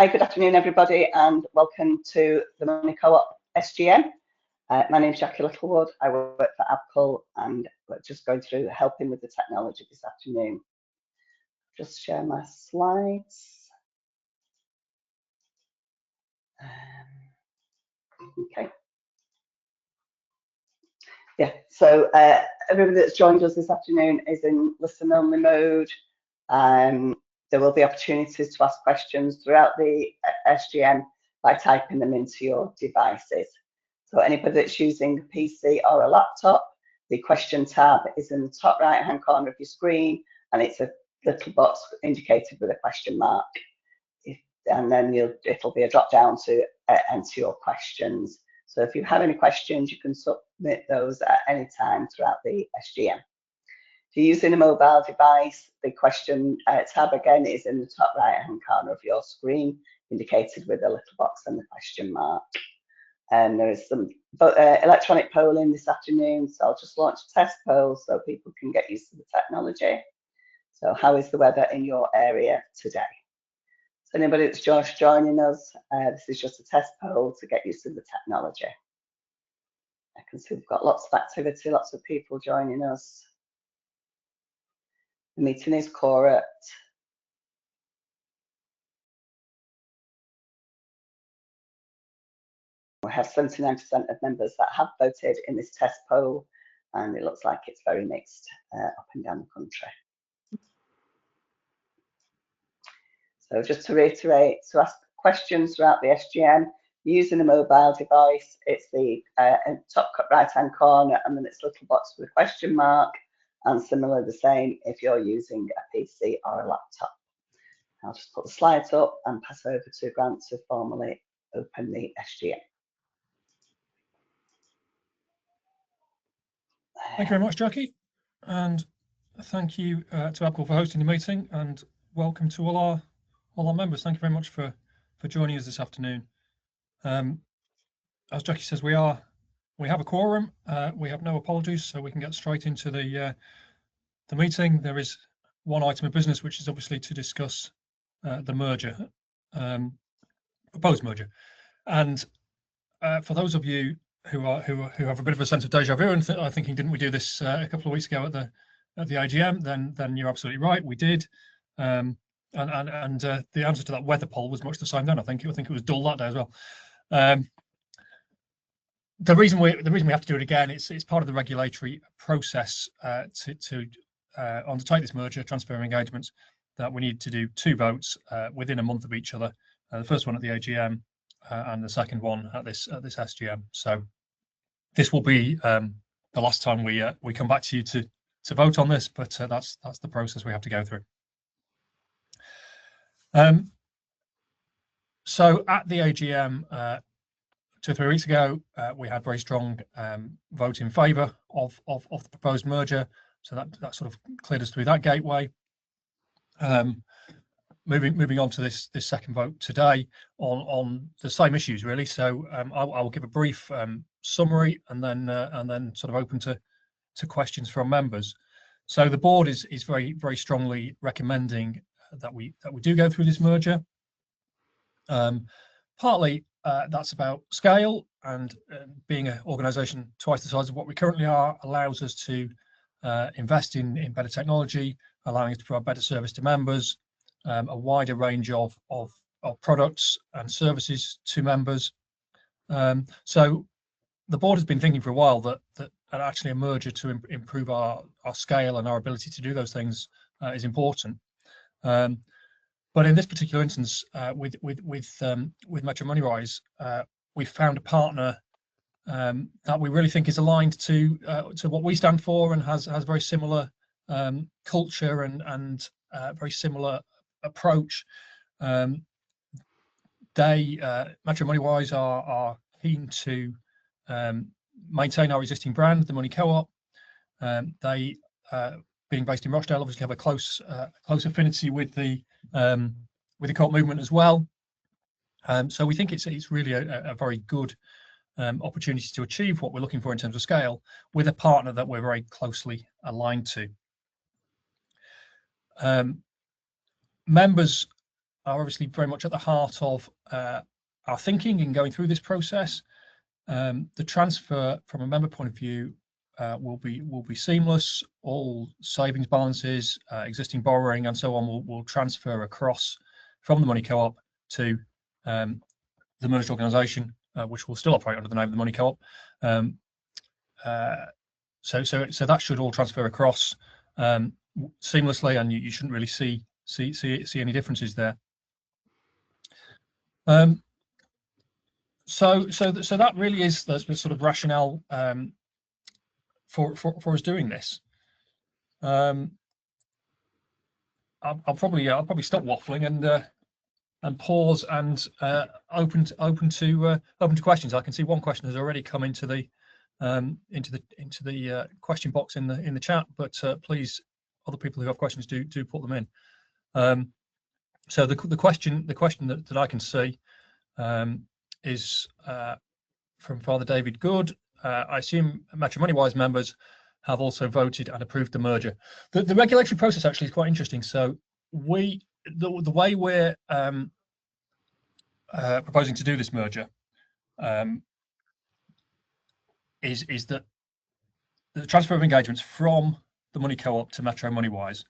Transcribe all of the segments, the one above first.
Hi, good afternoon, everybody, and welcome to the Money Co-op SGM. My name is Jackie Littlewood. I work for Abcul, and we're just going through helping with the technology this afternoon. Just share my slides. Okay. Yeah, so everybody that's joined us this afternoon is in listen-only mode. There will be opportunities to ask questions throughout the SGM by typing them into your devices. So anybody that's using a PC or a laptop, the question tab is in the top right-hand corner of your screen, and it's a little box indicated with a question mark. And then it'll be a drop down to enter your questions. So if you have any questions, you can submit those at any time throughout the SGM. If you're using a mobile device, the question tab again is in the top right-hand corner of your screen, indicated with a little box and the question mark. And there is some electronic polling this afternoon, so I'll just launch a test poll so people can get used to the technology. So how is the weather in your area today? So anybody that's just joining us, this is just a test poll to get used to the technology. I can see we've got lots of activity, lots of people joining us. The meeting is correct. We have 79% of members that have voted in this test poll, and it looks like it's very mixed up and down the country. So just to reiterate, to ask questions throughout the SGM, using a mobile device, it's the top right-hand corner, and then it's a little box with a question mark, and similar the same if you're using a PC or a laptop. I'll just put the slides up and pass over to Grant to formally open the SGM. Thank you very much, Jackie, and thank you to Abcul for hosting the meeting, and welcome to all our members. Thank you very much for joining us this afternoon. As Jackie says, we have a quorum. We have no apologies, so we can get straight into the meeting. There is one item of business, which is obviously to discuss the merger, proposed merger. And for those of you who have a bit of a sense of deja vu and are thinking, didn't we do this a couple of weeks ago at the AGM? Then you're absolutely right, we did. And the answer to that weather poll was much the same then. I think it was dull that day as well. The reason we have to do it again, it's part of the regulatory process to undertake this merger, transfer of engagements, that we need to do 2 votes within a month of each other. The first one at the AGM and the second one at this SGM. So this will be the last time we come back to you to vote on this, but that's the process we have to go through. So at the AGM 2 or 3 weeks ago, we had very strong vote in favour of the proposed merger. So that sort of cleared us through that gateway. Moving on to this second vote today on the same issues really. So I will give a brief summary and then sort of open to questions from members. So the board is very strongly recommending that we do go through this merger. Partly that's about scale, and being an organisation twice the size of what we currently are allows us to invest in better technology, allowing us to provide better service to members, a wider range of products and services to members. So the board has been thinking for a while that actually a merger to improve our scale and our ability to do those things is important. But in this particular instance, with Metro Moneywise, we found a partner that we really think is aligned to what we stand for and has very similar culture and very similar approach. Metro Moneywise are keen to maintain our existing brand, the Money Co-op. They, being based in Rochdale, obviously have a close affinity with the co-op movement as well. So we think it's really a very good opportunity to achieve what we're looking for in terms of scale with a partner that we're very closely aligned to. Members obviously very much at the heart of our thinking in going through this process. The transfer from a member point of view will be seamless. All savings balances, existing borrowing, and so on will transfer across from the Money Co-op to the merged organisation, which will still operate under the name of the Money Co-op. So that should all transfer across seamlessly, and you shouldn't really see any differences there. So that really is the sort of rationale for us doing this. I'll probably stop waffling and pause and open to questions. I can see one question has already come into the question box in the chat, but please, other people who have questions do put them in. So the question that I can see is from Father David Good. I assume Metro Moneywise members have also voted and approved the merger. The regulatory process actually is quite interesting. So the way we're proposing to do this merger is that the transfer of engagements from the Money Co-op to Metro Moneywise,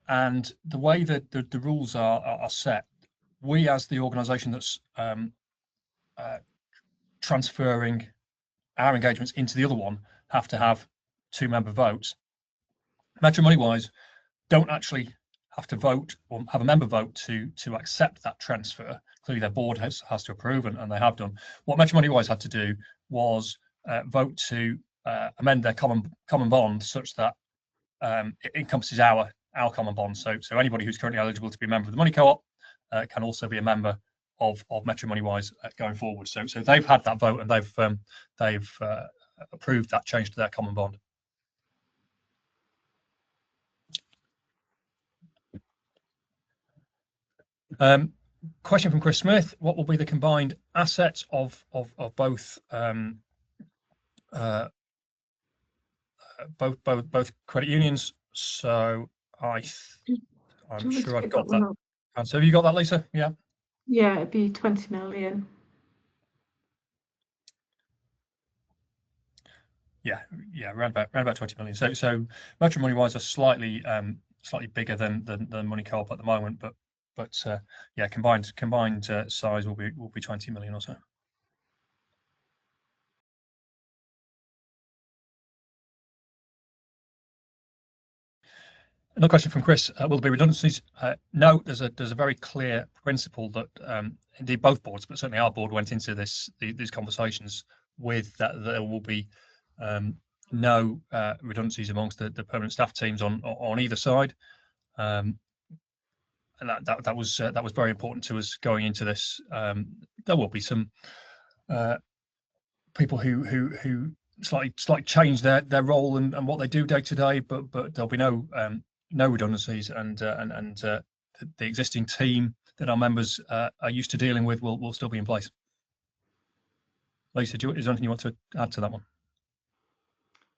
and the way that the rules are set, we as the organisation that's transferring our engagements into the other one have to have 2-member votes. Metro Moneywise don't actually have to vote or have a member vote to accept that transfer. Clearly their board has to approve, and they have done. What Metro Moneywise had to do was vote to amend their common bond such that it encompasses our common bond. So anybody who's currently eligible to be a member of the Money Co-op can also be a member of Metro Moneywise going forward. So they've had that vote, and they've approved that change to their common bond. Question from Chris Smith: what will be the combined assets of both both credit unions? So I'm sure I've got that. So have you got that, Lisa? Yeah. Yeah, it'd be 20 million. Yeah, around about 20 million. So Metro Moneywise are slightly bigger than Money Co-op at the moment, but yeah, combined size will be 20 million or so. Another question from Chris: will there be redundancies? No, there's a very clear principle that indeed both boards, but certainly our board, went into these conversations with that there will be no redundancies amongst the permanent staff teams on either side, and that was very important to us going into this. There will be some people who slightly change their role and what they do day to day, but there'll be no redundancies, and the existing team that our members are used to dealing with will still be in place. Lisa, is there anything you want to add to that one?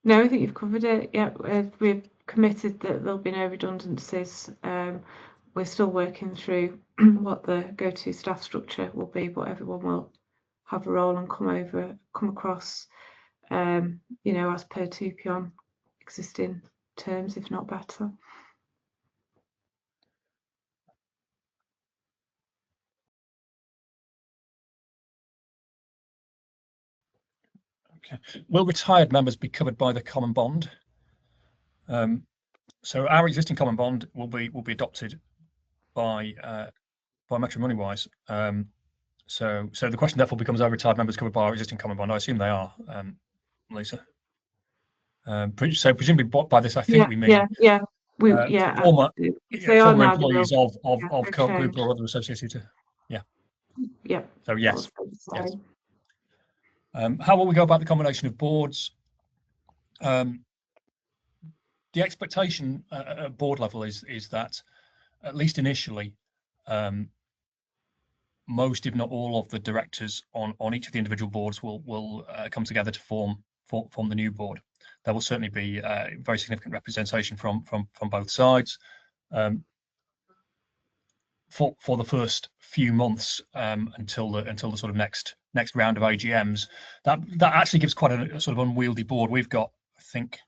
No, I think you've covered it. Yeah, we're committed that there'll be no redundancies. We're still working through what the go-to staff structure will be, but everyone will have a role and come across, you know, as per 2P on existing terms, if not better. Okay. Will retired members be covered by the common bond? So our existing common bond will be adopted by Metro Moneywise. So the question therefore becomes: are retired members covered by our existing common bond? I assume they are, Lisa. So presumably by this, I think we mean former employees of Co-op Group or other associated. Yeah. So yes. Yes. How will we go about the combination of boards? The expectation at board level is that, at least initially, most, if not all, of the directors on each of the individual boards will come together to form the new board. There will certainly be very significant representation from both sides. for the first few months until the sort of next round of AGMs. That actually gives quite a sort of unwieldy board. We've got, I think,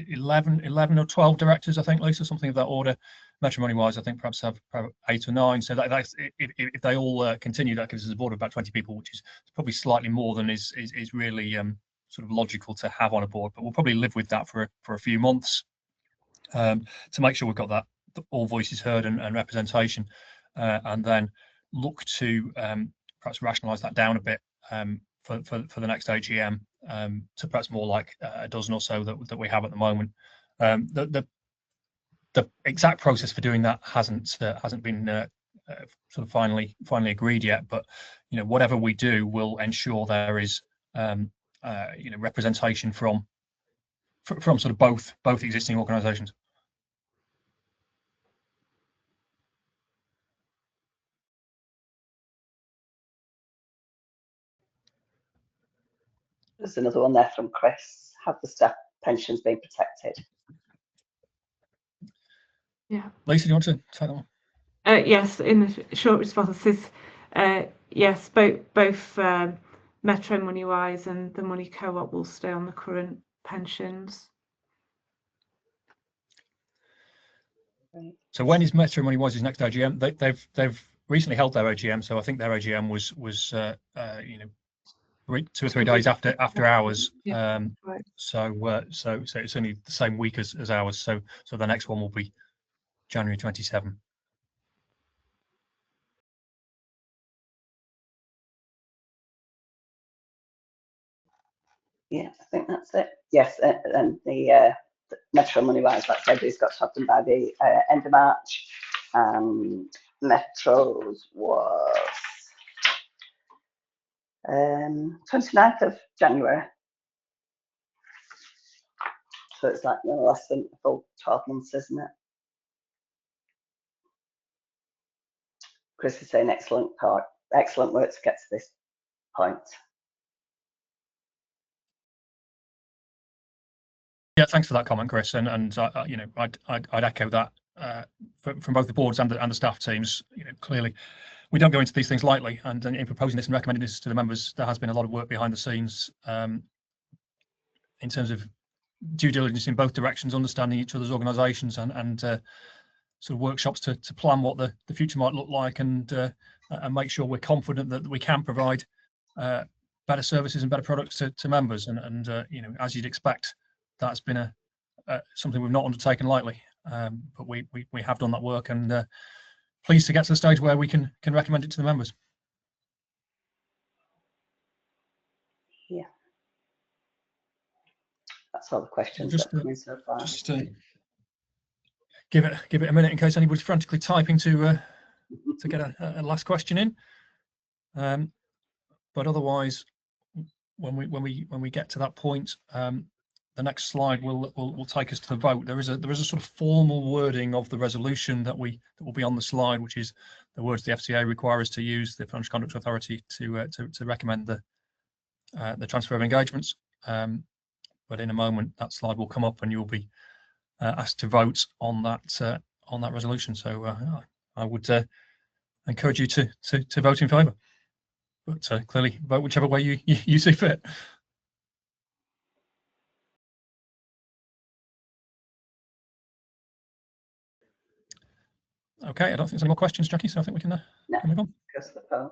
11 or 12 directors, I think, Lisa, something of that order. Metro Moneywise, I think, perhaps have 8 or 9. So that's if they all continue, that gives us a board of about 20 people, which is probably slightly more than is really sort of logical to have on a board. But we'll probably live with that for a few months to make sure we've got that all voices heard and representation, and then look to perhaps rationalise that down a bit for the next AGM to perhaps more like a dozen or so that we have at the moment. The exact process for doing that hasn't been sort of finally agreed yet, but whatever we do will ensure there is representation from sort of both existing organisations. There's another one there from Chris. Have the staff pensions been protected? Yeah. Lisa, do you want to take that one? Yes, in the short responses, yes, both Metro Moneywise and the Money Co-op will stay on the current pensions. So when is Metro Moneywise's next AGM? They've recently held their AGM, so I think their AGM was 2 or 3 days after ours. Yeah, right. So it's only the same week as ours. So the next one will be January 27. Yeah, I think that's it. Yes, and the Metro Moneywise, like I said, has got to happen by the end of March. Metro's was 29th of January. So it's like less than a full 12 months, isn't it? Chris is saying excellent work to get to this point. Yeah, thanks for that comment, Chris. And I'd echo that from both the boards and the staff teams. Clearly, we don't go into these things lightly. And in proposing this and recommending this to the members, there has been a lot of work behind the scenes in terms of due diligence in both directions, understanding each other's organisations, and sort of workshops to plan what the future might look like, and make sure we're confident that we can provide better services and better products to members. And as you'd expect, that's been something we've not undertaken lightly, but we have done that work, and pleased to get to the stage where we can recommend it to the members. Yeah, that's all the questions Just, that have come in so far. Just give it a minute in case anybody's frantically typing to get a last question in. But otherwise, when we get to that point, the next slide will take us to the vote. There is a sort of formal wording of the resolution that will be on the slide, which is the words the FCA require us to use, the Financial Conduct Authority, to recommend the transfer of engagements. But in a moment, that slide will come up, and you'll be asked to vote on that resolution. So I would encourage you to vote in favour. But clearly, vote whichever way you see fit. Okay, I don't think there's any more questions, Jackie, so I think we can move on. Goes to the phone.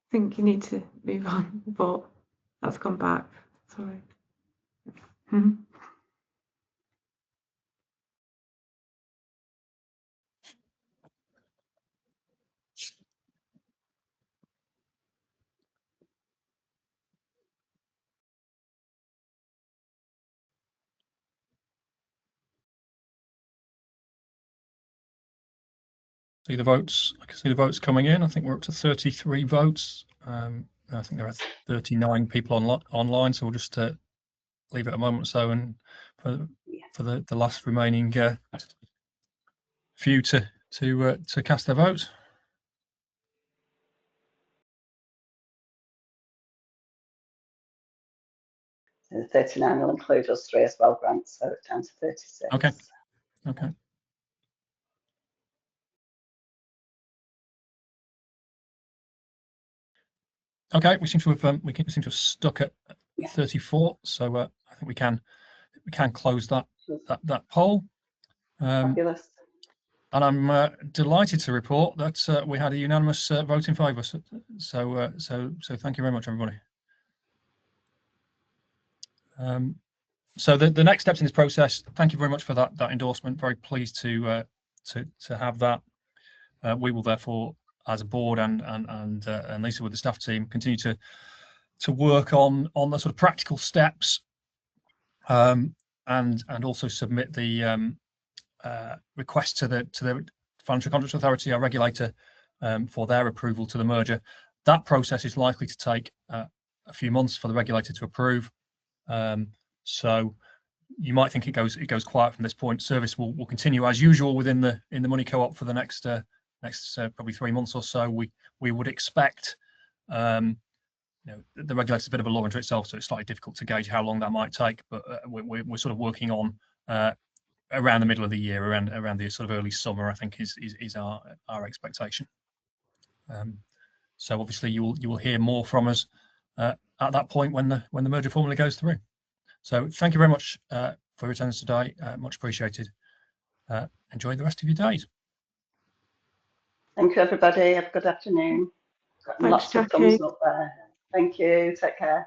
I think you need to move on, but that's gone back. Sorry. See the votes. I can see the votes coming in. I think we're up to 33 votes. I think there are 39 people online, so we'll just leave it a moment or so, and for the last remaining few to cast their votes. The 39 will include us 3 as well, Grant, so it's down to 36. Okay. Okay. Okay, we seem to have stuck at 34, so I think we can close that poll. Fabulous. And I'm delighted to report that we had a unanimous vote in favour. So thank you very much, everybody. So the next steps in this process. Thank you very much for that endorsement. Very pleased to have that. We will therefore, as a board and Lisa with the staff team, continue to work on the sort of practical steps, and also submit the request to the Financial Conduct Authority, our regulator, for their approval to the merger. That process is likely to take a few months for the regulator to approve. So you might think it goes quiet from this point. Service will continue as usual within the Money Co-op for the next probably 3 months or so. We would expect. The regulator's a bit of a law unto itself, so it's slightly difficult to gauge how long that might take. But we're sort of working on around the middle of the year, around the sort of early summer, I think is our expectation. So obviously you will hear more from us at that point when the merger formally goes through. So thank you very much for your attendance today. Much appreciated. Enjoy the rest of your days. Thank you, everybody. Have a good afternoon. Thanks, Lots of thumbs up there. Thank you. Take care.